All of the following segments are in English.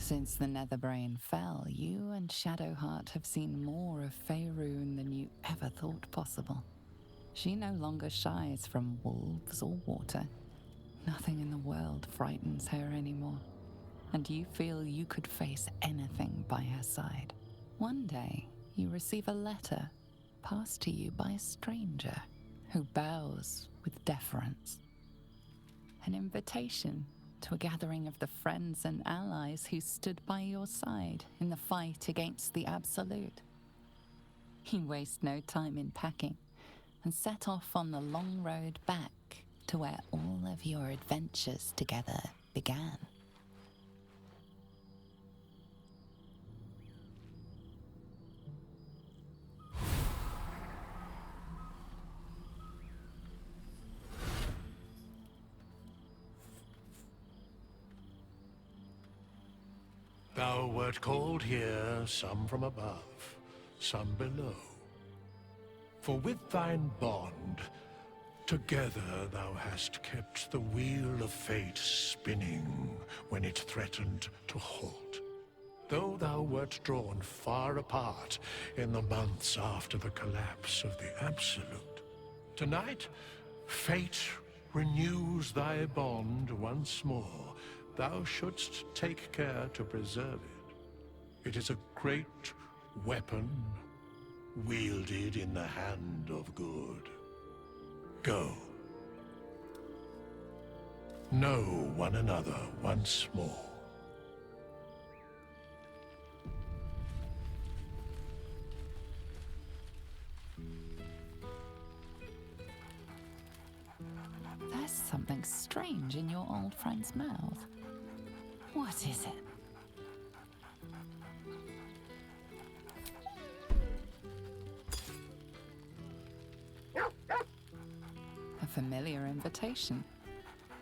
Since the Netherbrain fell, you and Shadowheart have seen more of Faerun than you ever thought possible. She no longer shies from wolves or water. Nothing in the world frightens her anymore, and you feel you could face anything by her side. One day, you receive a letter passed to you by a stranger who bows with deference. An invitation to a gathering of the friends and allies who stood by your side in the fight against the Absolute. You waste no time in packing and set off on the long road back to where all of your adventures together began. Thou wert called here, some from above, some below. For with thine bond, together thou hast kept the wheel of fate spinning when it threatened to halt. Though thou wert drawn far apart in the months after the collapse of the Absolute, tonight, fate renews thy bond once more. Thou shouldst take care to preserve it. It is a great weapon, wielded in the hand of good. Go. Know one another once more. There's something strange in your old friend's mouth. What is it? A familiar invitation.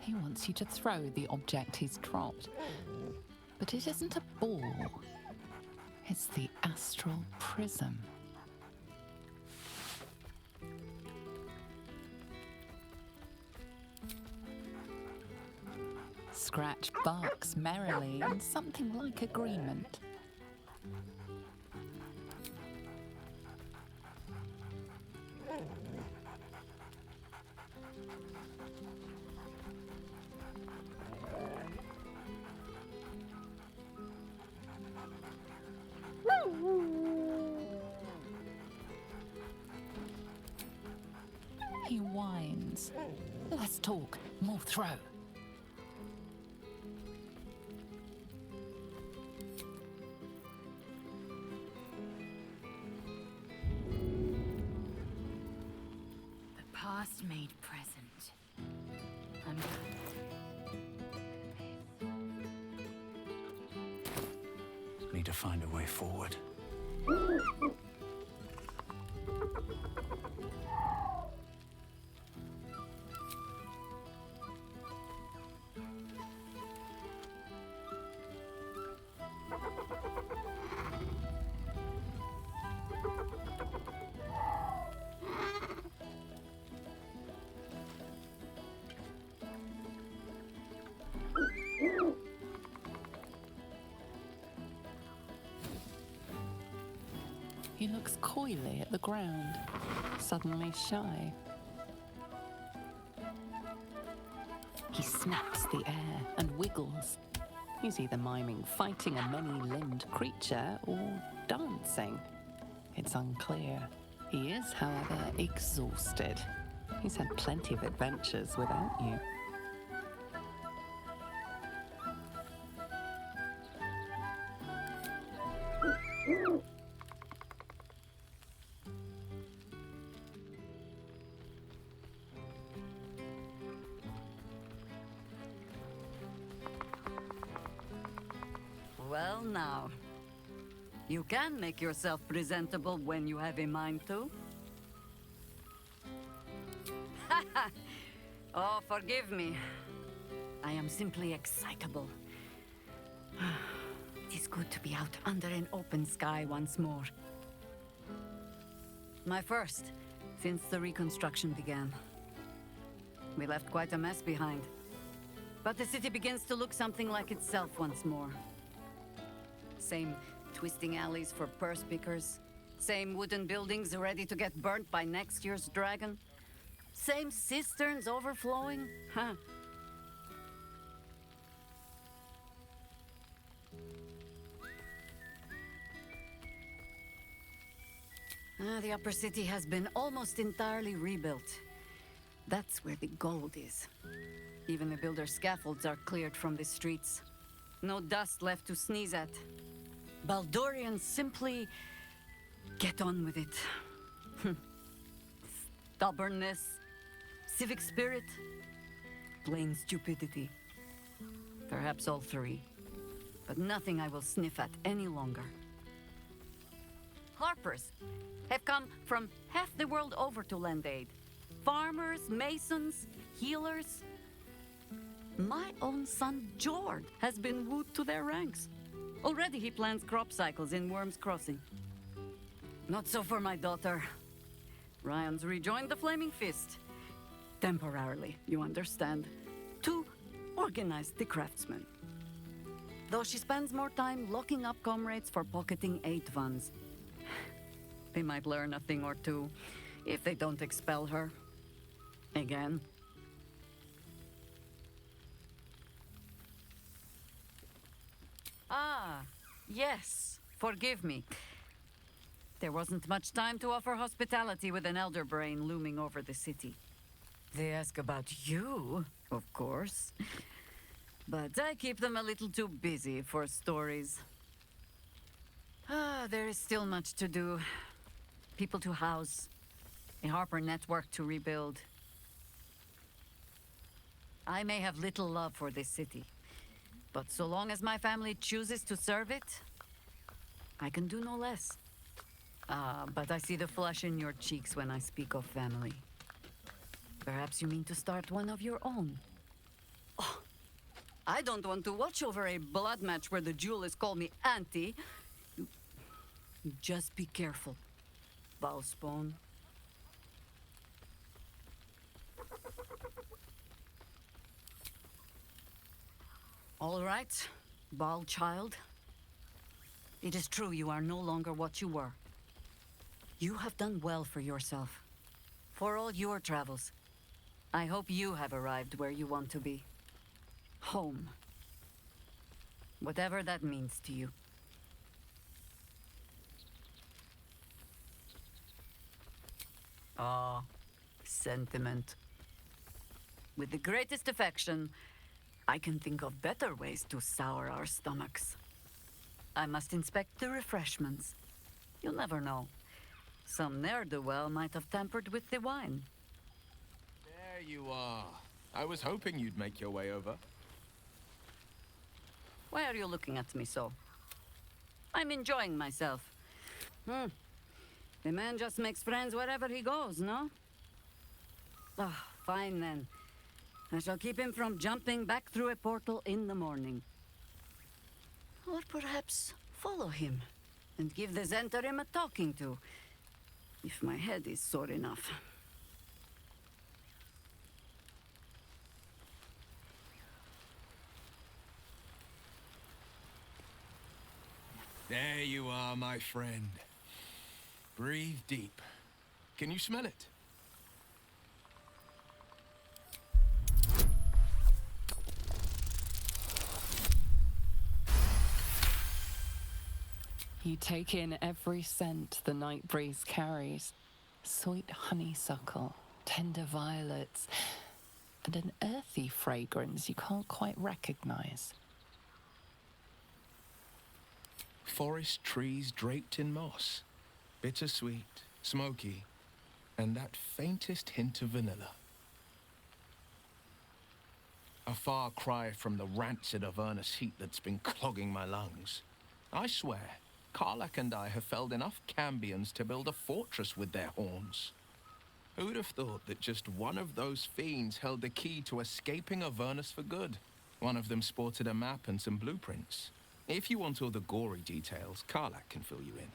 He wants you to throw the object he's dropped. But it isn't a ball. It's the astral prism. Scratch barks merrily in something like agreement. He whines. Let's talk, more throw. Past made present. Need to find a way forward. He looks coyly at the ground, suddenly shy. He snaps the air and wiggles. He's either miming fighting a many-limbed creature or dancing. It's unclear. He is, however, exhausted. He's had plenty of adventures without you. Well now, you can make yourself presentable when you have a mind to. Oh, forgive me. I am simply excitable. It is good to be out under an open sky once more. My first, since the reconstruction began. We left quite a mess behind. But the city begins to look something like itself once more. Same twisting alleys for purse pickers. Same wooden buildings ready to get burnt by next year's dragon. Same cisterns overflowing. Huh. The upper city has been almost entirely rebuilt. That's where the gold is. Even the builder's scaffolds are cleared from the streets. No dust left to sneeze at. Baldurians simply get on with it. Stubbornness, civic spirit, plain stupidity. Perhaps all three. But nothing I will sniff at any longer. Harpers have come from half the world over to lend aid. Farmers, masons, healers. My own son, Jord, has been wooed to their ranks. Already he plans crop cycles in Worm's Crossing. Not so for my daughter. Ryan's rejoined the Flaming Fist. Temporarily, you understand. To organize the craftsmen. Though she spends more time locking up comrades for pocketing aid funds. They might learn a thing or two if they don't expel her. Again. Ah, yes. Forgive me. There wasn't much time to offer hospitality with an elder brain looming over the city. They ask about you, of course. But I keep them a little too busy for stories. There is still much to do. People to house. A Harper network to rebuild. I may have little love for this city. But so long as my family chooses to serve it, I can do no less. But I see the flush in your cheeks when I speak of family. Perhaps you mean to start one of your own. Oh, I don't want to watch over a blood match where the duelists call me auntie. You just be careful, Valspawn. All right, Ball child. It is true you are no longer what you were. You have done well for yourself. For all your travels. I hope you have arrived where you want to be. Home. Whatever that means to you. Ah, sentiment. With the greatest affection, I can think of better ways to sour our stomachs. I must inspect the refreshments. You'll never know. Some ne'er-do-well might have tampered with the wine. There you are. I was hoping you'd make your way over. Why are you looking at me so? I'm enjoying myself. The man just makes friends wherever he goes, no? Ah, fine then. I shall keep him from jumping back through a portal in the morning. Or perhaps follow him and give the Zentarim a talking to, if my head is sore enough. There you are, my friend. Breathe deep. Can you smell it? You take in every scent the night breeze carries. Sweet honeysuckle, tender violets, and an earthy fragrance you can't quite recognize. Forest trees draped in moss. Bittersweet, smoky, and that faintest hint of vanilla. A far cry from the rancid Avernus heat that's been clogging my lungs. I swear, Karlach and I have felled enough Cambions to build a fortress with their horns. Who'd have thought that just one of those fiends held the key to escaping Avernus for good? One of them sported a map and some blueprints. If you want all the gory details, Karlach can fill you in.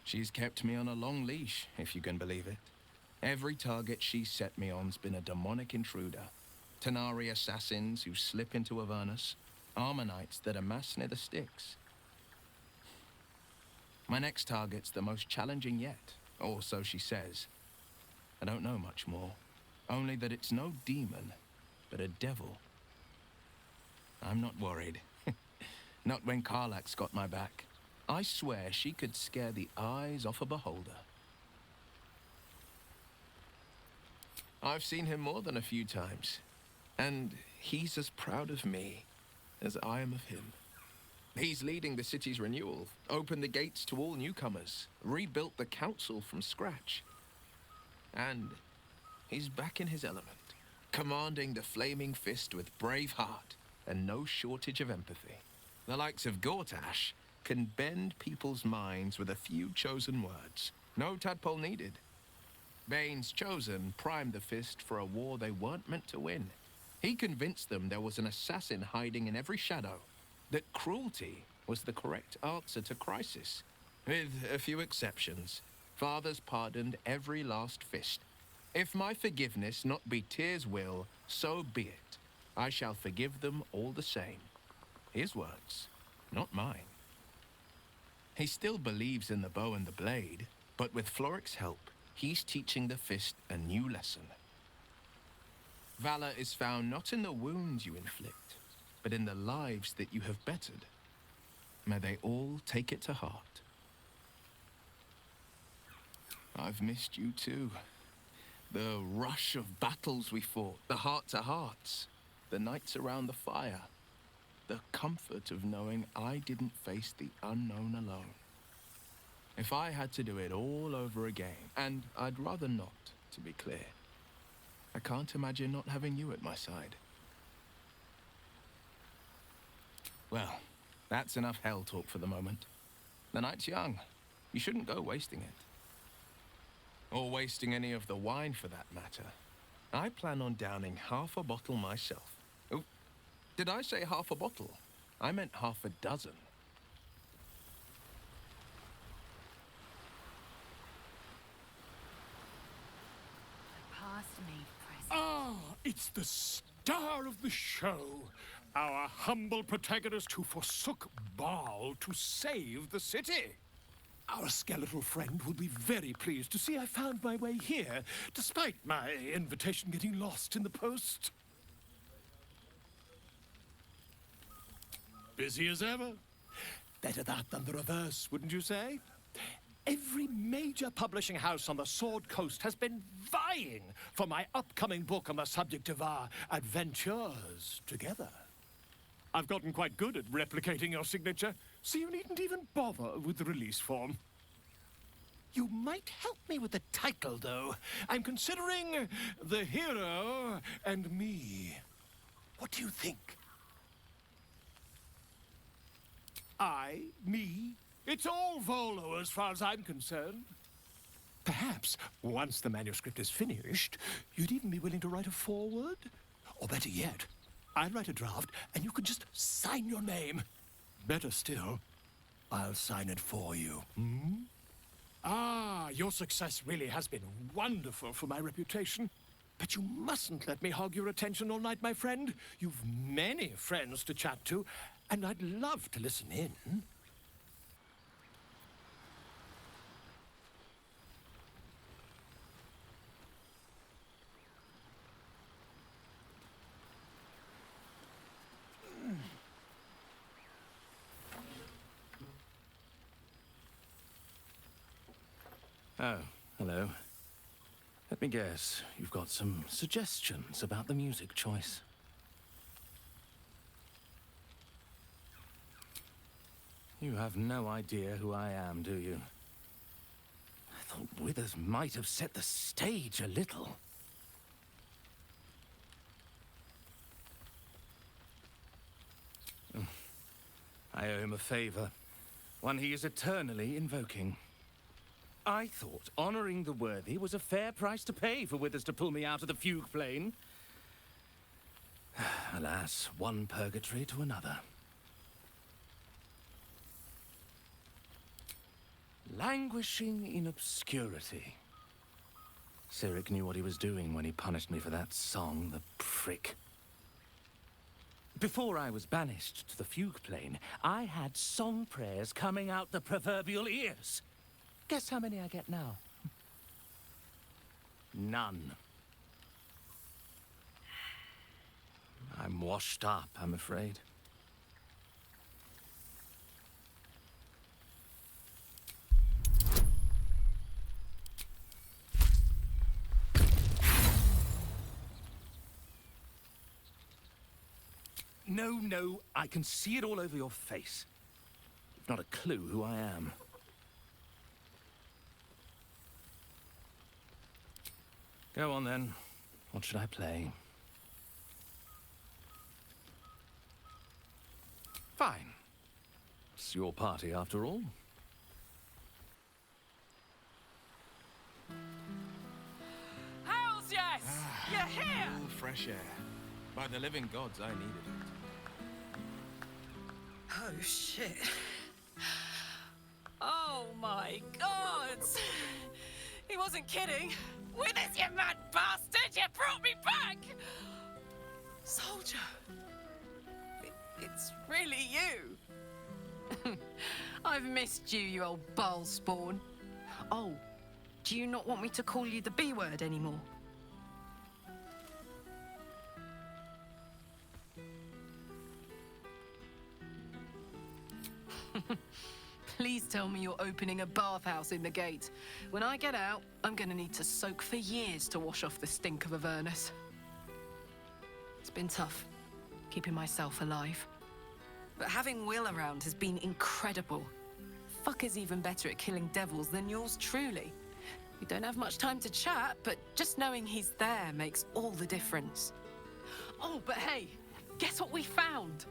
She's kept me on a long leash, if you can believe it. Every target she's set me on's been a demonic intruder. Tanari assassins who slip into Avernus, Ammonites that amass near the sticks. My next target's the most challenging yet, or so she says. I don't know much more, only that it's no demon, but a devil. I'm not worried. Not when Karlak's got my back. I swear she could scare the eyes off a beholder. I've seen him more than a few times, and he's as proud of me as I am of him. He's leading the city's renewal, opened the gates to all newcomers, rebuilt the council from scratch. And he's back in his element, commanding the Flaming Fist with brave heart and no shortage of empathy. The likes of Gortash can bend people's minds with a few chosen words. No tadpole needed. Bane's Chosen primed the Fist for a war they weren't meant to win. He convinced them there was an assassin hiding in every shadow, that cruelty was the correct answer to crisis. With a few exceptions, fathers pardoned every last fist. If my forgiveness not be Tyr's will, so be it. I shall forgive them all the same. His words, not mine. He still believes in the bow and the blade, but with Floric's help, he's teaching the Fist a new lesson. Valor is found not in the wounds you inflict, but in the lives that you have bettered. May they all take it to heart. I've missed you too. The rush of battles we fought, the heart-to-hearts, the nights around the fire, the comfort of knowing I didn't face the unknown alone. If I had to do it all over again, and I'd rather not, to be clear, I can't imagine not having you at my side. Well, that's enough hell talk for the moment. The night's young. You shouldn't go wasting it. Or wasting any of the wine, for that matter. I plan on downing half a bottle myself. Oh, did I say half a bottle? I meant half a dozen. Past me, present. Ah, it's the star of the show. Our humble protagonist who forsook Baal to save the city. Our skeletal friend will be very pleased to see I found my way here, despite my invitation getting lost in the post. Busy as ever. Better that than the reverse, wouldn't you say? Every major publishing house on the Sword Coast has been vying for my upcoming book on the subject of our adventures together. I've gotten quite good at replicating your signature, so you needn't even bother with the release form. You might help me with the title, though. I'm considering The Hero and Me. What do you think? I, me, it's all Volo as far as I'm concerned. Perhaps, once the manuscript is finished, you'd even be willing to write a foreword? Or better yet, I'll write a draft and you can just sign your name. Better still, I'll sign it for you. Hmm? Ah, your success really has been wonderful for my reputation. But you mustn't let me hog your attention all night, my friend. You've many friends to chat to, and I'd love to listen in. Oh, hello. Let me guess, you've got some suggestions about the music choice. You have no idea who I am, do you? I thought Withers might have set the stage a little. I owe him a favor, one he is eternally invoking. I thought honoring the worthy was a fair price to pay for Withers to pull me out of the fugue plane. Alas, one purgatory to another. Languishing in obscurity. Cyric knew what he was doing when he punished me for that song, the prick. Before I was banished to the fugue plane, I had song prayers coming out the proverbial ears. Guess how many I get now? None. I'm washed up, I'm afraid. No, I can see it all over your face. You've not a clue who I am. Go on then. What should I play? Fine. It's your party after all. Hells yes! You're here! Cool fresh air. By the living gods, I needed it. Oh, shit. Oh, my God! He wasn't kidding. Withers, you mad bastard! You brought me back! Soldier. It's really you. I've missed you, you old ball spawn. Oh, do you not want me to call you the B word anymore? Please tell me you're opening a bathhouse in the gate. When I get out, I'm gonna need to soak for years to wash off the stink of Avernus. It's been tough, keeping myself alive. But having Will around has been incredible. Fucker's even better at killing devils than yours truly. We don't have much time to chat, but just knowing he's there makes all the difference. Oh, but hey, guess what we found?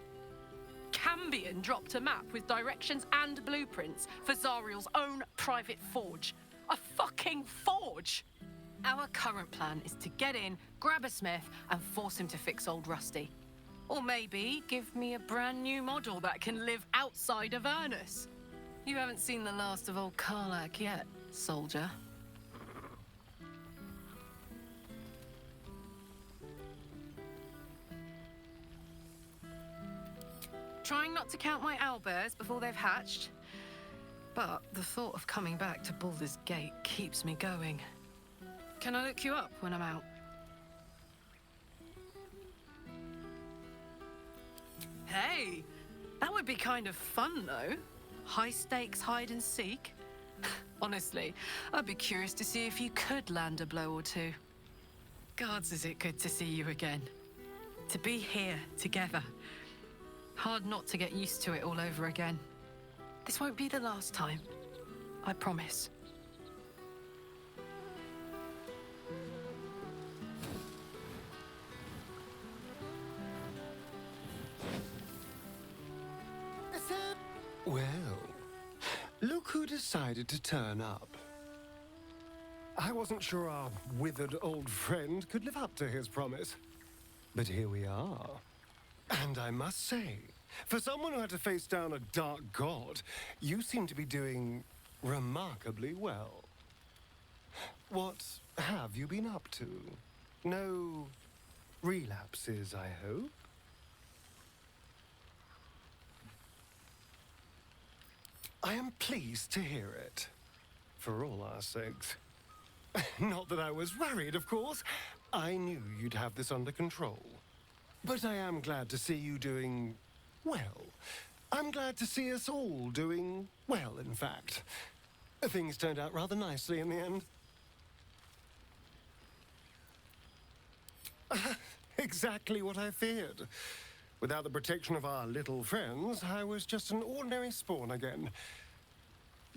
Cambion dropped a map with directions and blueprints for Zariel's own private forge. A fucking forge! Our current plan is to get in, grab a smith, and force him to fix old Rusty. Or maybe give me a brand new model that can live outside of Avernus. You haven't seen the last of old Karlak yet, soldier. Trying not to count my owlbears before they've hatched. But the thought of coming back to Baldur's Gate keeps me going. Can I look you up when I'm out? Hey, that would be kind of fun, though. High-stakes hide and seek. Honestly, I'd be curious to see if you could land a blow or two. Gods, is it good to see you again. To be here, together. Hard not to get used to it all over again. This won't be the last time. I promise. Well, look who decided to turn up. I wasn't sure our withered old friend could live up to his promise. But here we are. And I must say, for someone who had to face down a dark god, you seem to be doing remarkably well. What have you been up to? No relapses, I hope? I am pleased to hear it, for all our sakes. Not that I was worried, of course. I knew you'd have this under control. But I am glad to see you doing well. I'm glad to see us all doing well, in fact. Things turned out rather nicely in the end. Exactly what I feared. Without the protection of our little friends, I was just an ordinary spawn again.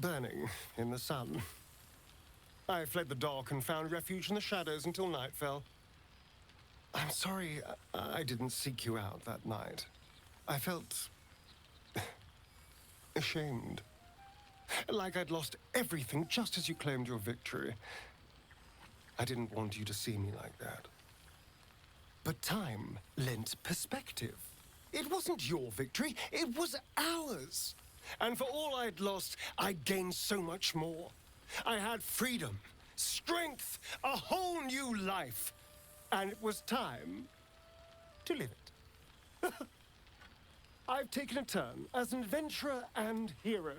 Burning in the sun. I fled the dock and found refuge in the shadows until night fell. I'm sorry I didn't seek you out that night. I felt ashamed. Like I'd lost everything just as you claimed your victory. I didn't want you to see me like that. But time lent perspective. It wasn't your victory, it was ours. And for all I'd lost, I gained so much more. I had freedom, strength, a whole new life. And it was time to live it. I've taken a turn as an adventurer and hero.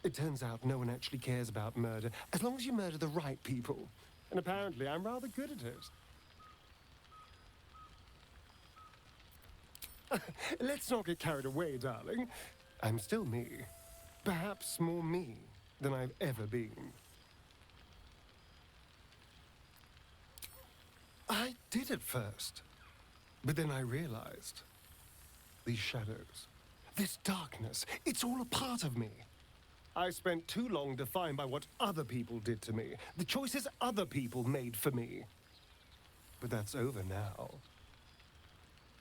It turns out no one actually cares about murder, as long as you murder the right people. And apparently I'm rather good at it. Let's not get carried away, darling. I'm still me. Perhaps more me than I've ever been. I did at first, but then I realized these shadows, this darkness, it's all a part of me. I spent too long defined by what other people did to me, the choices other people made for me. But that's over now.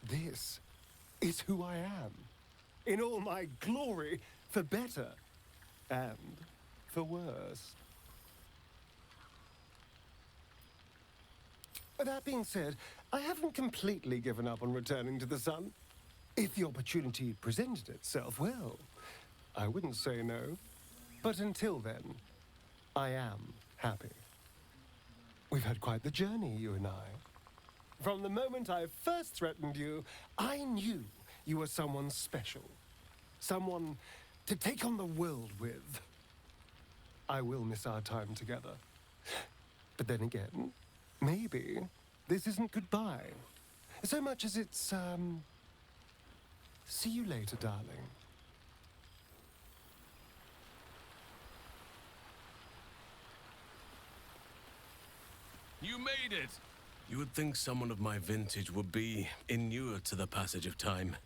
This is who I am, in all my glory, for better and for worse. That being said, I haven't completely given up on returning to the sun. If the opportunity presented itself, well, I wouldn't say no. But until then, I am happy. We've had quite the journey, you and I. From the moment I first threatened you, I knew you were someone special. Someone to take on the world with. I will miss our time together. But then again, maybe this isn't goodbye. So much as it's, see you later, darling. You made it! You would think someone of my vintage would be inured to the passage of time.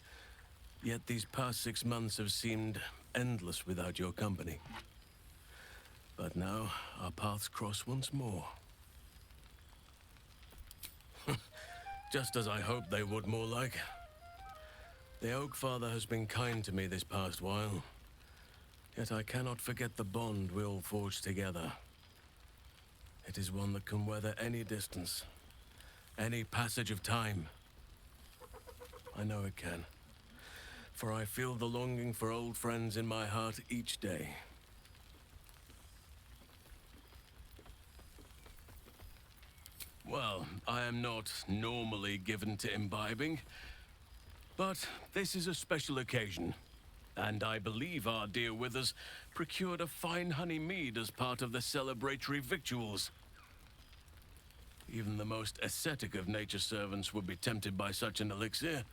Yet these past 6 months have seemed endless without your company. But now, our paths cross once more. Just as I hoped they would, more like. The Oak Father has been kind to me this past while. Yet I cannot forget the bond we all forged together. It is one that can weather any distance, any passage of time. I know it can, for I feel the longing for old friends in my heart each day. Well, I am not normally given to imbibing, but this is a special occasion, and I believe our dear Withers procured a fine honey mead as part of the celebratory victuals. Even the most ascetic of nature's servants would be tempted by such an elixir,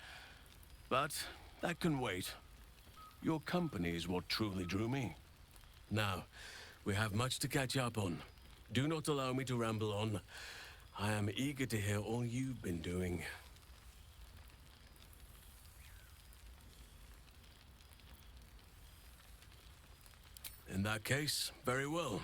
but that can wait. Your company is what truly drew me. Now, we have much to catch up on. Do not allow me to ramble on. I am eager to hear all you've been doing. In that case, very well.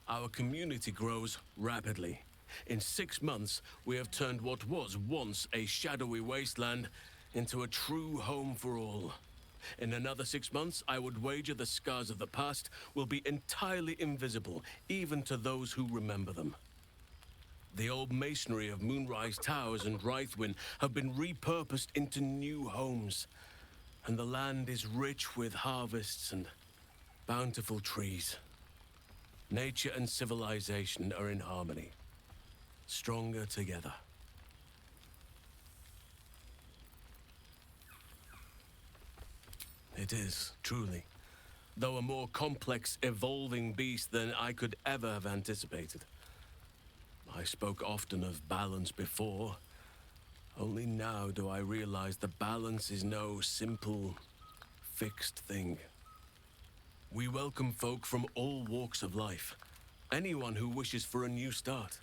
Our community grows rapidly. In 6 months, we have turned what was once a shadowy wasteland into a true home for all. In another 6 months, I would wager the scars of the past will be entirely invisible, even to those who remember them. The old masonry of Moonrise Towers and Rythwin have been repurposed into new homes, and the land is rich with harvests and bountiful trees. Nature and civilization are in harmony, stronger together. It is, truly, though a more complex, evolving beast than I could ever have anticipated. I spoke often of balance before. Only now do I realize the balance is no simple, fixed thing. We welcome folk from all walks of life. Anyone who wishes for a new start.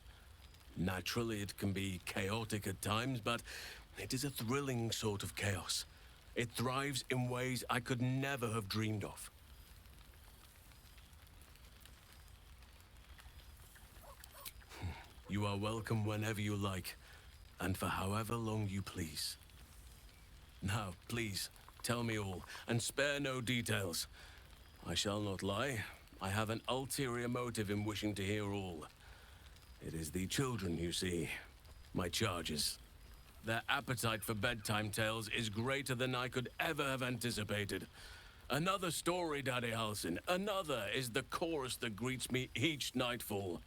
Naturally, it can be chaotic at times, but it is a thrilling sort of chaos. It thrives in ways I could never have dreamed of. You are welcome whenever you like, and for however long you please. Now, please, tell me all, and spare no details. I shall not lie. I have an ulterior motive in wishing to hear all. It is the children, you see, my charges. Their appetite for bedtime tales is greater than I could ever have anticipated. Another story, Daddy Halsin. Another is the chorus that greets me each nightfall.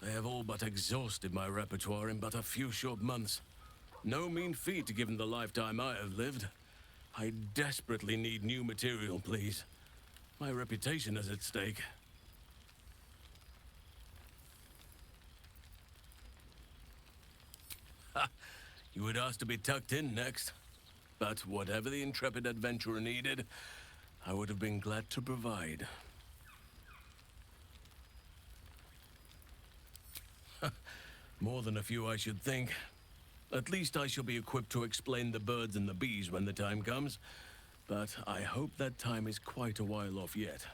They have all but exhausted my repertoire in but a few short months. No mean feat given the lifetime I have lived. I desperately need new material, please. My reputation is at stake. Ha! You would ask to be tucked in next. But whatever the intrepid adventurer needed, I would have been glad to provide. More than a few, I should think. At least I shall be equipped to explain the birds and the bees when the time comes. But I hope that time is quite a while off yet.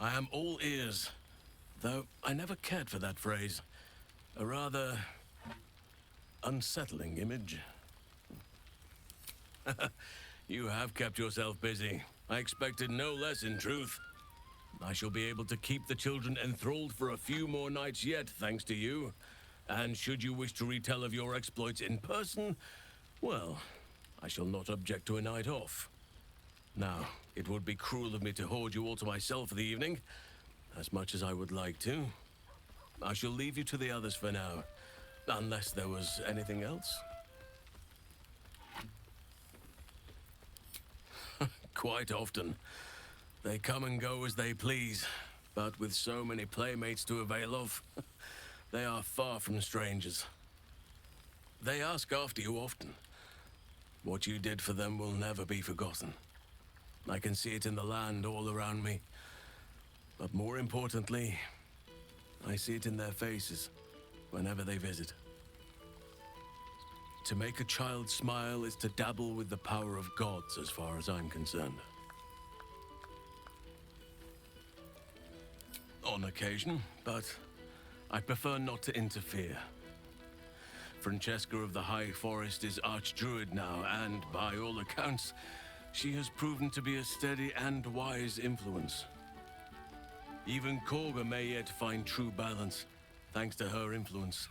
I am all ears, though I never cared for that phrase. A rather unsettling image. You have kept yourself busy. I expected no less, in truth. I shall be able to keep the children enthralled for a few more nights yet, thanks to you. And should you wish to retell of your exploits in person, well, I shall not object to a night off. Now, it would be cruel of me to hoard you all to myself for the evening, as much as I would like to. I shall leave you to the others for now, unless there was anything else. Quite often. They come and go as they please, but with so many playmates to avail of, they are far from strangers. They ask after you often. What you did for them will never be forgotten. I can see it in the land all around me. But more importantly, I see it in their faces whenever they visit. To make a child smile is to dabble with the power of gods, as far as I'm concerned. On occasion, but I prefer not to interfere. Francesca of the High Forest is Archdruid now, and by all accounts, she has proven to be a steady and wise influence. Even Korga may yet find true balance, thanks to her influence.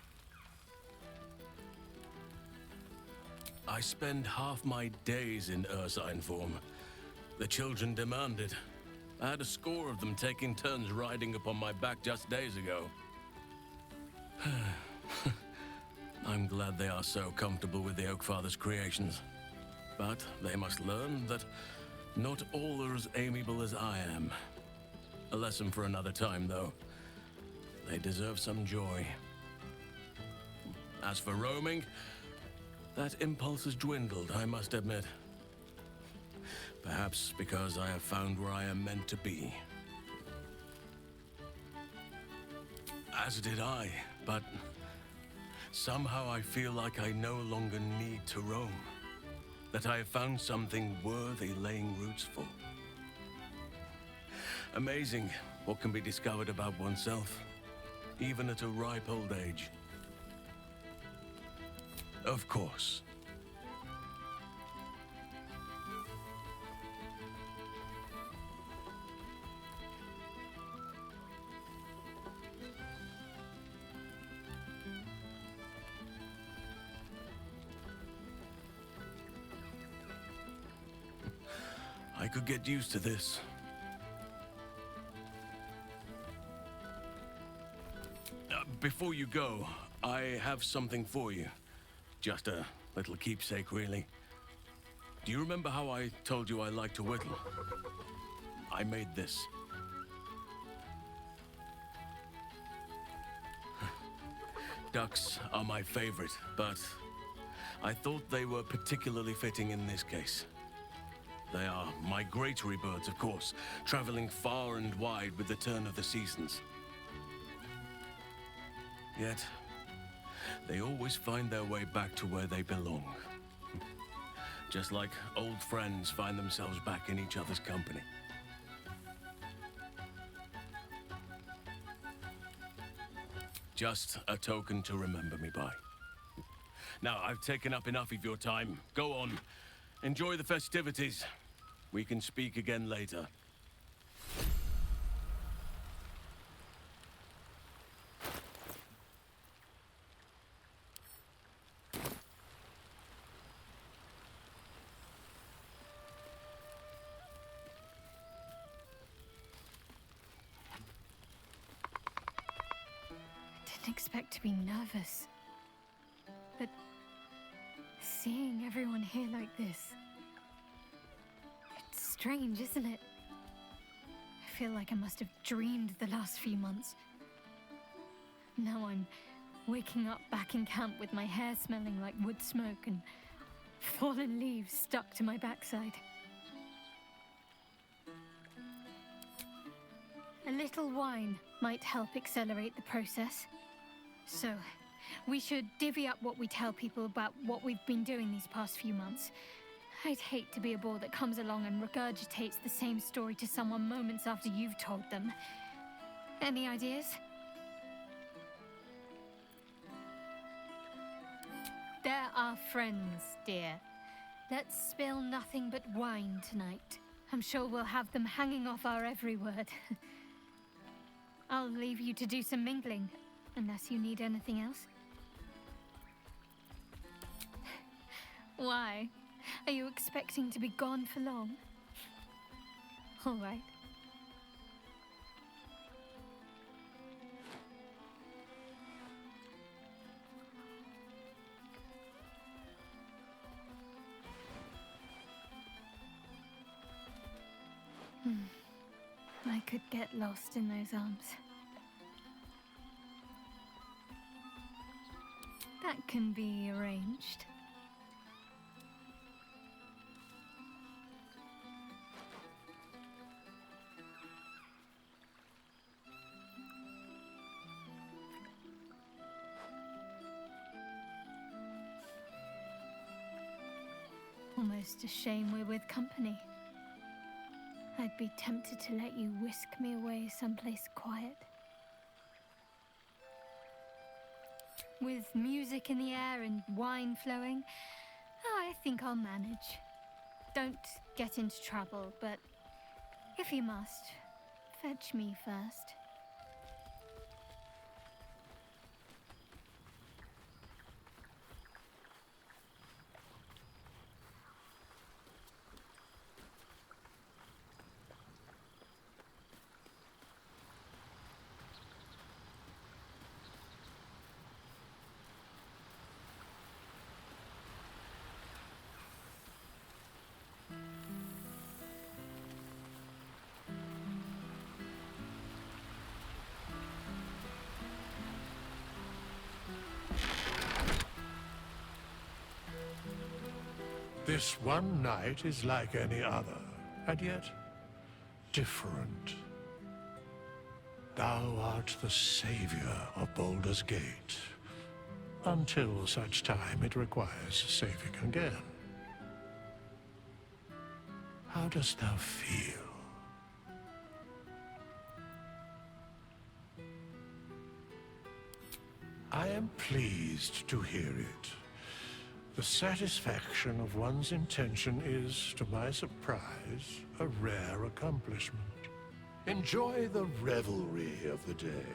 I spend half my days in Ursine form. The children demand it. I had a score of them taking turns riding upon my back just days ago. I'm glad they are so comfortable with the Oakfather's creations. But they must learn that not all are as amiable as I am. A lesson for another time, though. They deserve some joy. As for roaming, that impulse has dwindled, I must admit. Perhaps because I have found where I am meant to be. As did I, but somehow I feel like I no longer need to roam. That I have found something worthy laying roots for. Amazing what can be discovered about oneself, even at a ripe old age. Of course. I could get used to this. Before you go, I have something for you. Just a little keepsake, really. Do you remember how I told you I like to whittle? I made this. Ducks are my favorite, but I thought they were particularly fitting in this case. They are migratory birds, of course, traveling far and wide with the turn of the seasons. Yet, they always find their way back to where they belong. Just like old friends find themselves back in each other's company. Just a token to remember me by. Now, I've taken up enough of your time. Go on. Enjoy the festivities. We can speak again later. didn't expect to be nervous. But seeing everyone here like this, it's strange, isn't it? I feel like I must have dreamed the last few months. Now I'm waking up back in camp with my hair smelling like wood smoke and fallen leaves stuck to my backside. A little wine might help accelerate the process. So, we should divvy up what we tell people about what we've been doing these past few months. I'd hate to be a bore that comes along and regurgitates the same story to someone moments after you've told them. Any ideas? They're our friends, dear. Let's spill nothing but wine tonight. I'm sure we'll have them hanging off our every word. I'll leave you to do some mingling, unless you need anything else. Why? Are you expecting to be gone for long? All right. I could get lost in those arms. That can be arranged. Almost a shame we're with company. I'd be tempted to let you whisk me away someplace quiet. With music in the air and wine flowing, I think I'll manage. Don't get into trouble, but if you must, fetch me first. This one night is like any other, and yet different. Thou art the savior of Baldur's Gate, until such time it requires saving again. How dost thou feel? I am pleased to hear it. The satisfaction of one's intention is, to my surprise, a rare accomplishment. Enjoy the revelry of the day.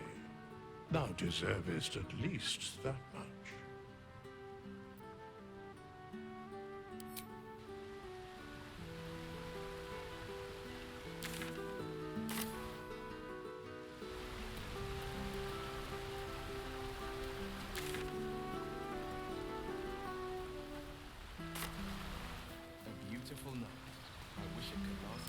Thou deservest at least that much. A beautiful night. I wish it could last.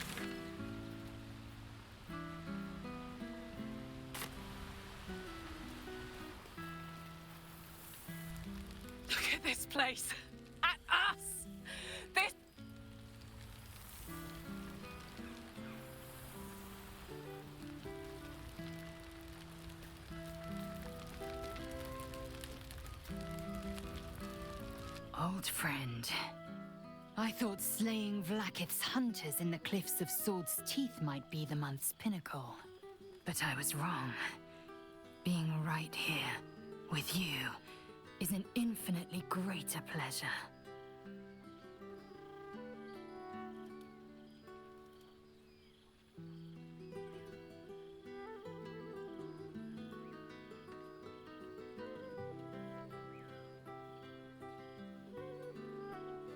Look at this place. At us. This. Old friend. I thought slaying Vlaakith's hunters in the cliffs of Sword's Teeth might be the month's pinnacle. But I was wrong. Being right here, with you, is an infinitely greater pleasure.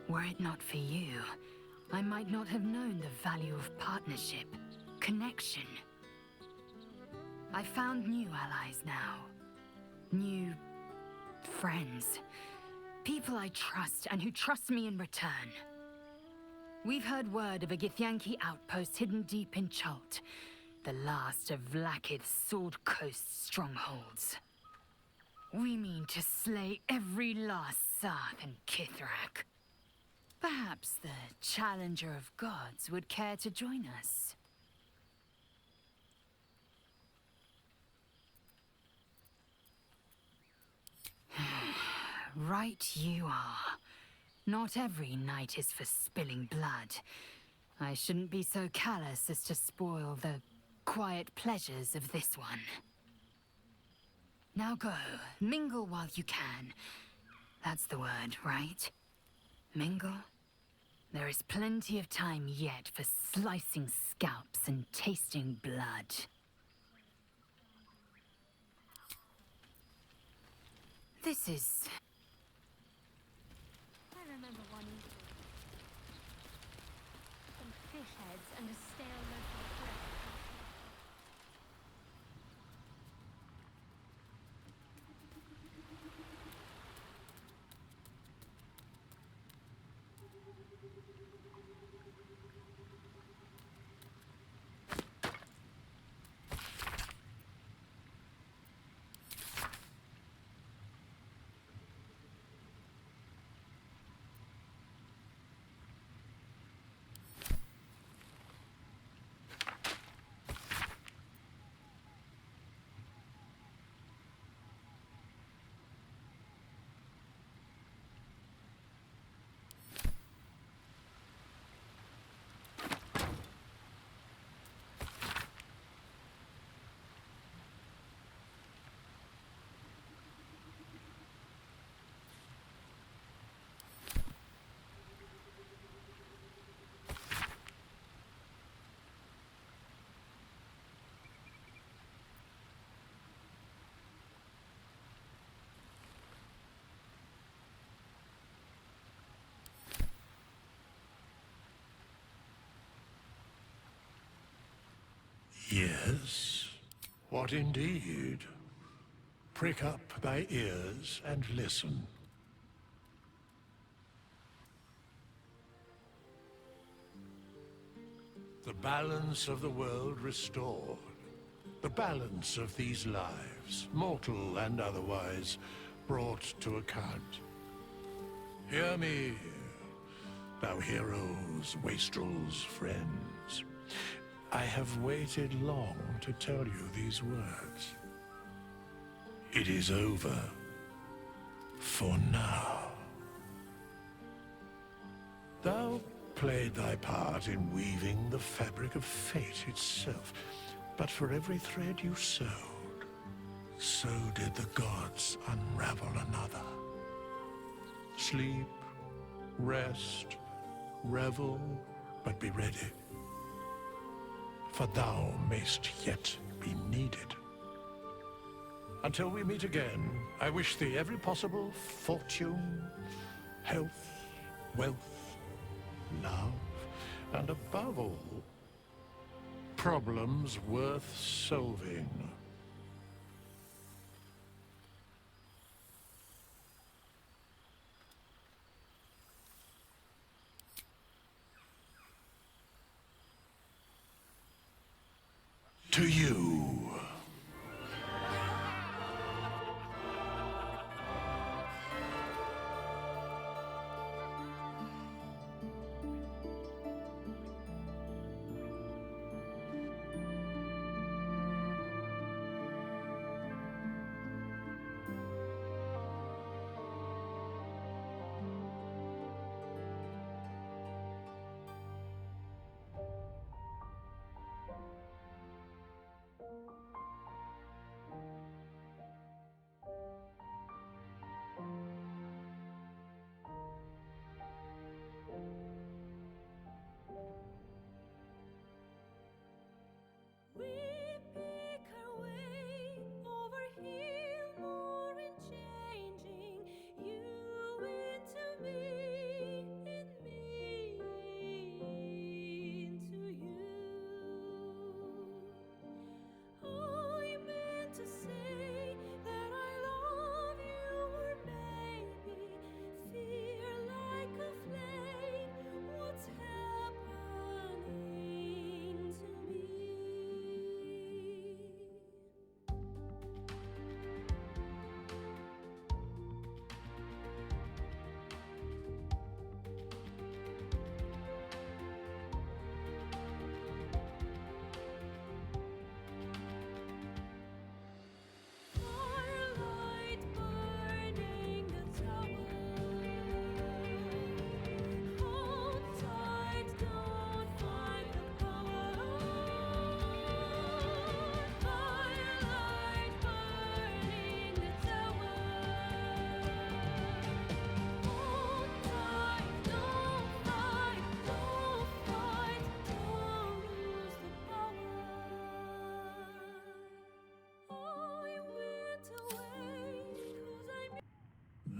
Were it not for you, I might not have known the value of partnership, connection. I found new allies now. New friends. People I trust and who trust me in return. We've heard word of a Githyanki outpost hidden deep in Chult, the last of Vlaakith's Sword Coast strongholds. We mean to slay every last Sarth in Kithrak. Perhaps the Challenger of Gods would care to join us. Right you are. Not every night is for spilling blood. I shouldn't be so callous as to spoil the quiet pleasures of this one. Now go, mingle while you can. That's the word, right? Mingle? There is plenty of time yet for slicing scalps and tasting blood. This is... I remember one evening. Some fish heads and a stale loaf of bread. Yes? What indeed? Prick up thy ears and listen. The balance of the world restored. The balance of these lives, mortal and otherwise, brought to account. Hear me, thou heroes, wastrels, friends. I have waited long to tell you these words. It is over. For now. Thou played thy part in weaving the fabric of fate itself, but for every thread you sewed, so did the gods unravel another. Sleep, rest, revel, but be ready. For thou mayst yet be needed. Until we meet again, I wish thee every possible fortune, health, wealth, love, and above all, problems worth solving. To you.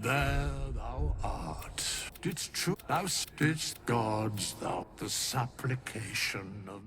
There thou art. Didst true thou didst gods thou the supplication of